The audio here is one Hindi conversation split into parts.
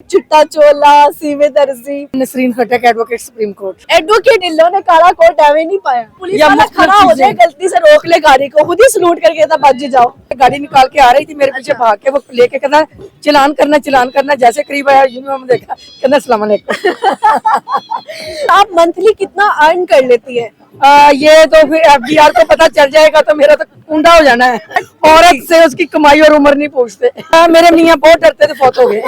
चिट्टा चोला सीवे दर्जी Nasreen Khatak advocate Supreme Court. Advocate इन लोगों ने काला कोट एवे नहीं पाया। पुलिस या वाला मुख्तलिफ खड़ा हो जाए चीजें। गलती से रोक ले गाड़ी को, खुद ही सलूट करके कहता बच जाओ। गाड़ी निकाल के आ रही थी मेरे पीछे भाग के, वो लेके कहता चलान करना। जैसे करीब आया यूनिफॉर्म देखा, कहना अस्सलाम वालेकुम। आप मंथली कितना अर्न कर लेती है? ये तो फिर एफडीआर को पता चल जाएगा तो मेरा तो कुंडा हो जाना है। औरत से उसकी कमाई और उम्र नहीं पूछते। मेरे मियाँ बहुत डरते थे, फौत हो गए।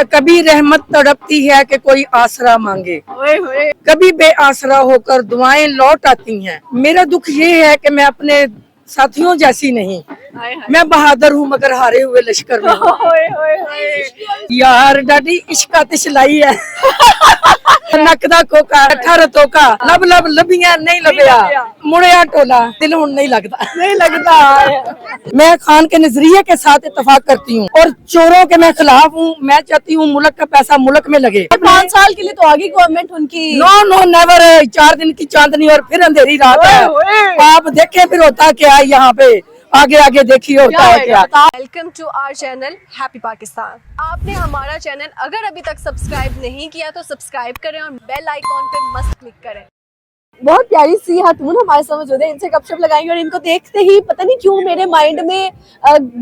कभी रहमत तड़पती है कि कोई आसरा मांगे, कभी बेआसरा होकर दुआएं लौट आती हैं। मेरा दुख ये है कि मैं अपने साथियों जैसी नहीं, मैं बहादुर हूँ मगर हारे हुए लश्कर में हूँ। यार डाडी इश्क आतिश लाई है। नकदा कोका 18 तोका लब लब लबिया नहीं लबिया मुड़िया टोला दिल हुन नहीं लगता। मैं खान के नजरिए के साथ इत्तेफाक करती हूँ और चोरों के मैं खिलाफ हूँ। मैं चाहती हूँ मुल्क का पैसा मुल्क में लगे। 5 साल के लिए तो आगे गवर्नमेंट उनकी नो नेवर। 4 दिन की चांदनी और फिर अंधेरी रात है। आप देखे फिर होता क्या है यहाँ पे, आगे देखिए होता है क्या। Welcome to our channel happy Pakistan. आपने हमारा चैनल अगर अभी तक सब्सक्राइब नहीं किया तो सब्सक्राइब करें और बेल आइकॉन पे मस्त क्लिक करें। बहुत प्यारी सी हाथून हमारे समझ होते हैं, इनसे गपशप लगाएंगे और इनको देखते ही पता नहीं क्यों मेरे माइंड में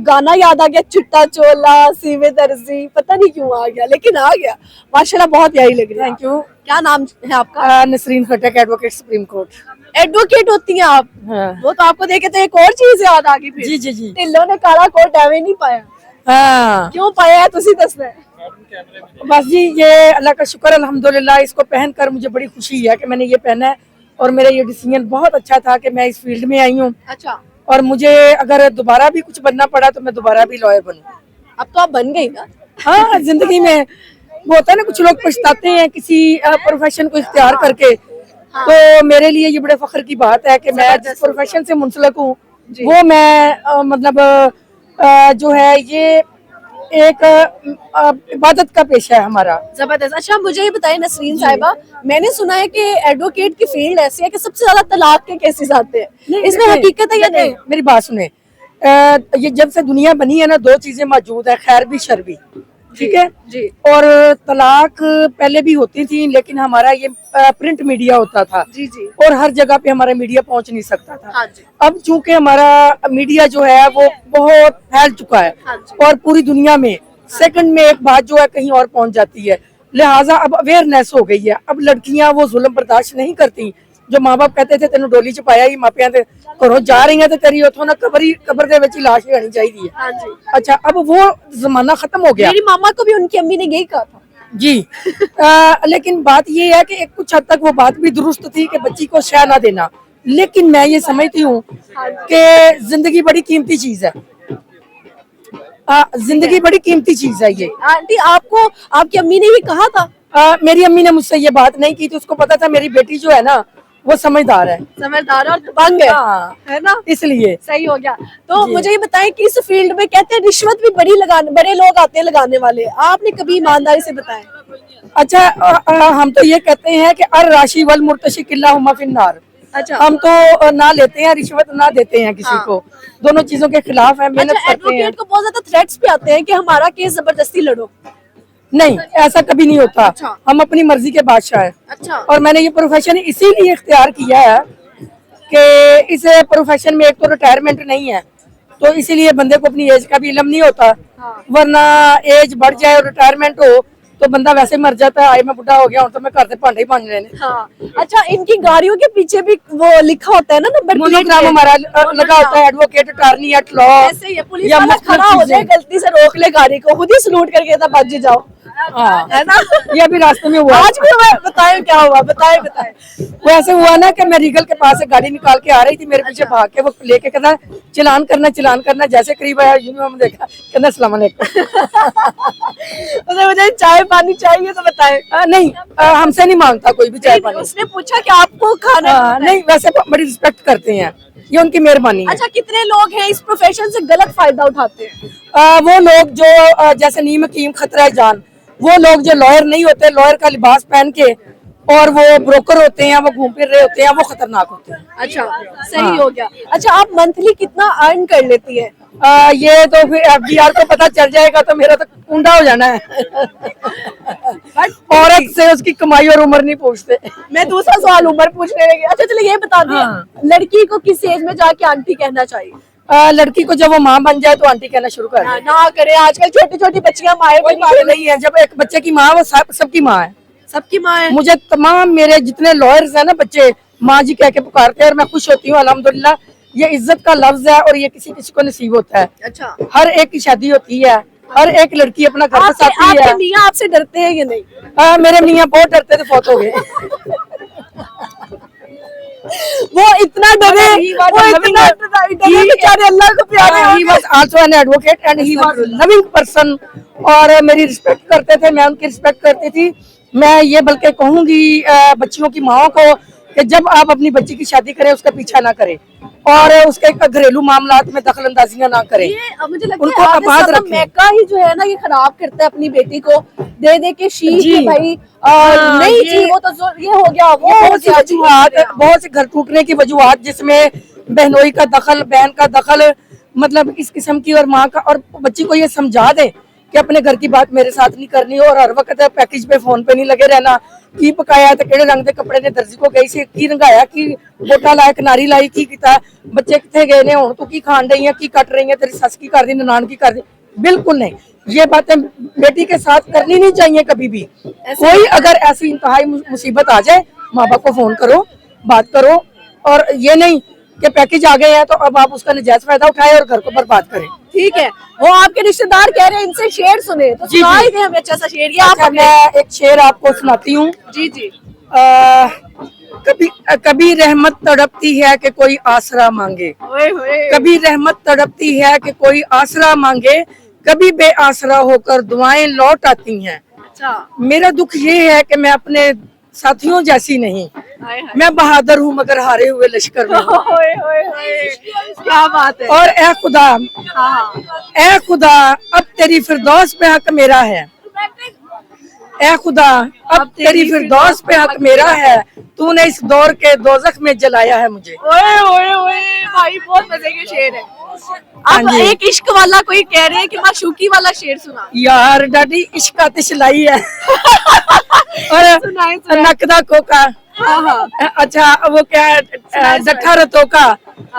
गाना याद आ गया, चिट्टा चोला सीवे दर्जी, पता नहीं क्यों आ गया लेकिन आ गया। माशाल्लाह बहुत प्यारी लग रही है। Thank you. क्या नाम है आपका? Nasreen Khatak advocate Supreme Court. Advocate होती हैं आप? हाँ। वो तो आपको देखे तो एक और चीज याद आ गई फिर। जी। ढिल्लों ने काला कोट एवे नहीं पाया। हाँ क्यों पाया है तुसी दसना है। बस जी, ये अल्लाह का शुक्र अल्हम्दुलिल्लाह, इसको पहनकर मुझे बड़ी खुशी है कि मैंने ये पहना है और मेरा ये डिसीजन बहुत अच्छा था कि मैं इस फील्ड में आई हूँ। अच्छा, और मुझे अगर दोबारा भी कुछ बनना पड़ा तो मैं दोबारा भी लॉयर बनूं। अब तो आप बन गई ना। हाँ, जिंदगी में वो होता है ना, कुछ लोग पछताते हैं किसी प्रोफेशन को इख्तियार करके। हाँ। तो मेरे लिए ये बड़े फख्र की बात है कि मैं जिस प्रोफेशन से मुंसलिक हूँ वो मैं मतलब जो है ये एक इबादत का पेशा है हमारा। जबरदस्त। अच्छा मुझे ये बताइए नसरीन साहिबा, मैंने सुना है कि एडवोकेट की फील्ड ऐसी है कि सबसे ज्यादा तलाक के केसेस आते हैं, इसमें हकीकत है या नहीं? मेरी बात सुने, ये जब से दुनिया बनी है ना, 2 चीजें मौजूद है, खैर भी शर भी, ठीक है जी। और तलाक पहले भी होती थी लेकिन हमारा ये प्रिंट मीडिया होता था जी और हर जगह पे हमारा मीडिया पहुंच नहीं सकता था। हाँ जी। अब चूंकि हमारा मीडिया जो है वो बहुत फैल चुका है हाँ जी। और पूरी दुनिया में सेकंड में एक बात जो है कहीं और पहुंच जाती है, लिहाजा अब अवेयरनेस हो गई है। अब लड़कियां वो जुल्म बर्दाश्त नहीं करती। जो माँ बाप कहते थे तेन डोली च पाया ही मापिया ते घरों जा रही है तो तेरी उथों ना कबर दे विच लाश ही आनी चाहिए। हाँ जी। अच्छा, अब वो जमाना खत्म हो गया। मेरी मामा को भी उनकी अम्मी ने यही कहा था। जी। लेकिन बात ये है कि एक कुछ हद तक वो बात भी दुरुस्त थी कि बच्ची को शह ना देना, लेकिन मैं ये समझती हूँ कि जिंदगी बड़ी कीमती चीज है। जिंदगी बड़ी कीमती चीज है ये। आंटी आपको आपकी अम्मी ने भी कहा था? मेरी अम्मी ने मुझसे ये बात नहीं की थी, उसको पता था मेरी बेटी जो है ना वो समझदार है, समझदार और दबंग है। हाँ, है ना, इसलिए सही हो गया। तो मुझे ये बताएं कि इस फील्ड में कहते हैं रिश्वत भी बड़े लोग आते हैं लगाने वाले, आपने कभी ईमानदारी से बताएं? अच्छा, हम तो ये कहते हैं कि अर राशि वल मुर्तशिकिल्लाहुमा फिन्नार। अच्छा, हम तो ना लेते हैं रिश्वत ना देते हैं किसी को, दोनों चीजों के खिलाफ है, मेहनत अच्छा, करते हैं। एडवोकेट को बहुत ज्यादा थ्रेट्स भी आते हैं कि हमारा केस जबरदस्ती लड़ो। नहीं, ऐसा कभी नहीं होता। अच्छा। हम अपनी मर्जी के बादशाह हैं। अच्छा। और मैंने ये प्रोफेशन इसीलिए इख्तियार किया है कि इस प्रोफेशन में एक तो रिटायरमेंट नहीं है, तो इसीलिए बंदे को अपनी एज का भी इल्म नहीं होता। हाँ। वरना एज बढ़ जाए और रिटायरमेंट हो तो बंदा वैसे मर जाता है। आई मैं बुढ़ा हो गया हूं तो मैं घर से भांडे ही भांज लेने। हाँ। अच्छा, इनकी गाड़ियों के पीछे भी वो लिखा होता है ना नंबर प्लेट मोनोग्राम हमारा लगा होता है, एडवोकेट अटॉर्नी एट लॉ। ऐसे ही है, पुलिस वाला खड़ा हो जाए गलती से रोक ले गाड़ी को, खुद ही सलूट करके कहता बच जाओ। हाँ, है ना। ये अभी रास्ते में हुआ। आज भी हमें बताएं क्या हुआ, बताएं। वो ऐसे हुआ ना कि मैं रीगल के पास से गाड़ी निकाल के आ रही थी, मेरे पीछे भाग के वो लेके कहता चलान करना। जैसे करीब आया यूनिफॉर्म देखा, कहना अस्सलाम वालेकुम। उसने मुझे चाय पानी चाहिए तो बताएं। नहीं, हमसे नहीं मांगता कोई भी चाय पानी। उसने पूछा कि आपको खाना है? नहीं, वैसे बड़ी रिस्पेक्ट करते हैं, ये उनकी मेहरबानी है। अच्छा, कितने लोग हैं इस प्रोफेशन से गलत फायदा उठाते हैं? वो लोग जो जैसे नीम हकीम खतरा जान, वो लोग जो लॉयर नहीं होते, लॉयर का लिबास पहन के और वो ब्रोकर होते हैं, वो घूम फिर रहे होते हैं, वो खतरनाक होते हैं। अच्छा, सही हो गया। अच्छा, आप मंथली कितना अर्न कर लेती है? ये तो फिर FBR को पता चल जाएगा तो मेरा तो कुंडा हो जाना है। औरत से उसकी कमाई और उम्र नहीं पूछते। मैं दूसरा सवाल उम्र पूछने लगी। अच्छा चलिए ये बता दिया, हाँ। लड़की को किस एज में जाके आंटी कहना चाहिए? लड़की को जब वो माँ बन जाए तो आंटी कहना शुरू कर दे। ना करे, आजकल छोटी छोटी बच्चियां माए कोई बात नहीं है, जब एक बच्चे की माँ वो सबकी माँ है। सबकी माँ है। मुझे तमाम मेरे जितने लॉयर्स हैं ना बच्चे माँ जी कह के पुकारते हैं और मैं खुश होती हूँ अल्हम्दुलिल्लाह। ये इज्जत का लफ्ज है और ये किसी किसी को नसीब होता है। अच्छा, हर एक की शादी होती है, हर एक लड़की अपना घर बसाती है। आपके मियाँ आपसे डरते हैं कि नहीं? मेरे मियाँ बहुत डरते थे, फौत हो गए। वो इतना डरे, वो इतना डरे बेचारे अल्लाह को प्यारे। He was also an advocate and he was loving person और मेरी रिस्पेक्ट करते थे, मैं उनकी रिस्पेक्ट करती थी। मैं ये बल्कि कहूंगी बच्चियों की माओ को कि जब आप अपनी बच्ची की शादी करें उसका पीछा ना करें और उसके घरेलू मामलात में दखल अंदाजियां ना करें। ये मुझे लगता उनको है आबाद रखें। मैका ही जो है ना ये खराब करता है अपनी बेटी को, दे दे के शीख जी। कि भाई हाँ, नहीं ये- जी वो तो ये हो गया, वो हो बहुत सी गया, वजूहत, बहुत से घर टूटने की वजूहत जिसमें बहनोई का दखल, बहन का दखल, मतलब इस किस्म की, और माँ का। और बच्ची को ये समझा दे कि अपने घर की बात मेरे साथ नहीं करनी और हर वक्त पैकेज पे फोन पे नहीं लगे रहना। की पकाया तो केड़े रंग के कपड़े ने दर्जी को गई सी, की रंगाया, की बोटा लाया, किनारी लाई, की किता, बच्चे कितने गए ने, हुण तू की खान रही है, की कट रही है, तेरी सस की कर दी, ननान की कर दी। बिल्कुल नहीं, ये बातें बेटी के साथ करनी नहीं चाहिए कभी भी। कोई अगर ऐसी इंतहाई मुसीबत आ जाए, माँ बाप को फोन करो, बात करो, और ये नहीं कि पैकेज आ गए हैं तो अब आप उसका नजायज फायदा उठाएं और घर को बर्बाद करें। ठीक है। वो आपके रिश्तेदार कह रहे हैं इनसे शेर सुने, तो जी, सुना जी। ही दे हमें अच्छा सा शेर। ये अच्छा, आप मैं एक शेर आपको सुनाती हूँ। जी जी। कभी रहमत तड़पती है कि कोई आसरा मांगे, ओए होए। कभी रहमत तड़पती है कि कोई आसरा मांगे, कभी बेआसरा होकर दुआएं लौट आती हैं। अच्छा, मेरा दुख ये है कि मैं अपने साथियों जैसी नहीं, हाय हाय। मैं बहादुर हूँ मगर हारे हुए लश्कर में हूँ। ओए होए होए, क्या बात है। और ए खुदा, हाँ। ए खुदा, अब तेरी फिरदौस पे हक मेरा है। ए खुदा, अब तेरी फिरदौस पे हक मेरा है, तूने इस दौर के दोजख में जलाया है मुझे। ओए ओए ओए भाई, बहुत मजे के शेर है। हाँ अब जी। एक इश्क वाला कोई कह रहे हैं कि माशूकी वाला शेर सुना। यार डाडी इश्क आतिश लाई है। और सुनाए, सुनाए। नकदा कोका, हाँ हाँ। अच्छा वो क्या डठा रतोका,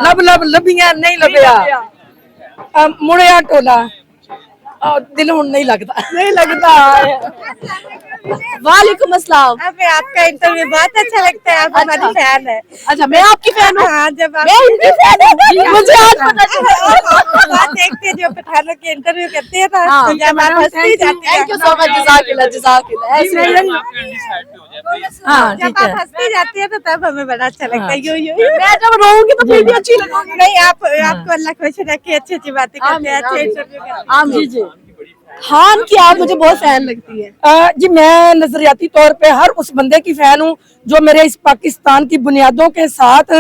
लब लब लबिया नहीं लबिया, मुड़िया टोला, दिल हुन नहीं लगता। नहीं लगता। वालेकुम अस्सलाम। हमें आपका इंटरव्यू बहुत अच्छा लगता है, आप हमारी फैन है। अच्छा, मैं आपकी फैन हूँ। हाँ, जब आप मैं इनकी फैन हूँ, मुझे आज पता चला। बात देखते हैं जो पठानों के इंटरव्यू करते हैं ना, हाँ, तो जब आप हंसती जाती है, थैंक यू सो मच, जज़ाकिल्लाह जज़ाकिल्लाह। ऐसे ही। हाँ जब ठीक है। आप हंसती जाती है तो तब हमें बड़ा अच्छा लगता है। यूं मैं जब रोऊंगी तो फिर भी अच्छी लगूंगी। नहीं, आपको अल्लाह खुश रखे, अच्छी अच्छी बातें करते हैं, अच्छे इंटरव्यू करते हैं। जी जी। खान की आप मुझे बहुत फैन लगती है। जी, मैं नजरियाती तौर पे हर उस बंदे की फैन हूँ जो मेरे इस पाकिस्तान की बुनियादों के साथ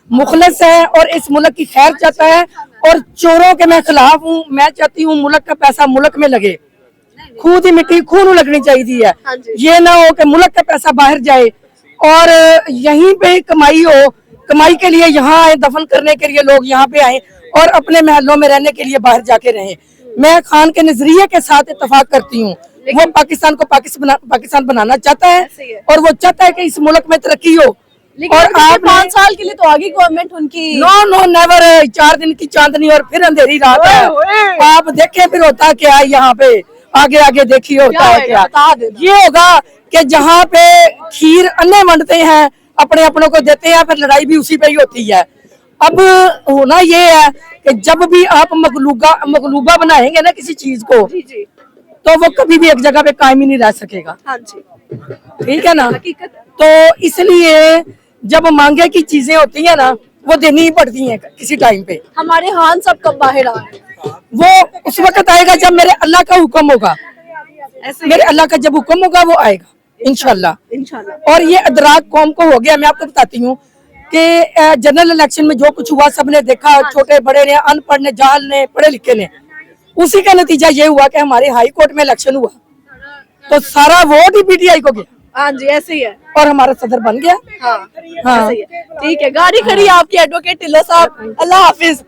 मुखलस है और इस मुल्क की खैर चाहता है, और चोरों के मैं खिलाफ हूँ। मैं चाहती हूँ मुल्क का पैसा मुल्क में लगे, खूद ही मिट्टी खून लगनी चाहिए है। हाँ जी। ये ना हो कि मुल्क का पैसा बाहर जाए और यहीं पे कमाई हो, कमाई के लिए यहाँ आए, दफन करने के लिए लोग यहाँ पे आए और अपने महलों में रहने के लिए बाहर जाके रहें। मैं खान के नजरिए के साथ इत्तेफाक करती हूँ। वो पाकिस्तान को पाकिस्तान बनाना चाहता है ऐसे ही है। और वो चाहता है कि इस मुल्क में तरक्की हो। लेकिन और आप 5 आपने साल के लिए तो आगे गवर्नमेंट उनकी। नो नो नेवर, 4 दिन की चांदनी और फिर अंधेरी रात है। ओए। आप देखें फिर होता क्या है यहाँ पे, आगे आगे देखिए होता है क्या। बता देना। ये होगा कि जहाँ पे खीर अन्ने मंडते हैं, अपने अपनों को देते हैं, फिर लड़ाई भी उसी पे ही होती है। अब होना ये है कि जब भी आप मगलूबा बनाएंगे ना किसी चीज को, जी जी। तो वो कभी भी एक जगह पे कायम ही नहीं रह सकेगा। हाँ जी, ठीक है ना। हकीकत। तो इसलिए जब मांगे की चीजें होती है ना, वो देनी ही पड़ती हैं किसी टाइम पे। हमारे खान सब कब बाहर आ रहे हैं? वो उस वक्त आएगा जब मेरे अल्लाह का हुक्म होगा। ऐसे ही। मेरे अल्लाह का जब हुक्म होगा वो आएगा इंशाल्लाह। इंशाल्लाह। और ये अदराक कौम को हो गया। मैं आपको बताती हूँ कि जनरल इलेक्शन में जो कुछ हुआ सबने देखा, छोटे बड़े ने, अनपढ़ ने, जाहल ने, पढ़े लिखे ने। उसी का नतीजा ये हुआ कि हमारे हाई कोर्ट में इलेक्शन हुआ तो सारा वोट ही पीटीआई को गया हाँ जी, ऐसे ही है। और हमारा सदर बन गया। हाँ हाँ। ऐसे ही है। ठीक है, गाड़ी खड़ी है आपकी एडवोकेट टिल्लो साहब। अल्लाह हाफिज।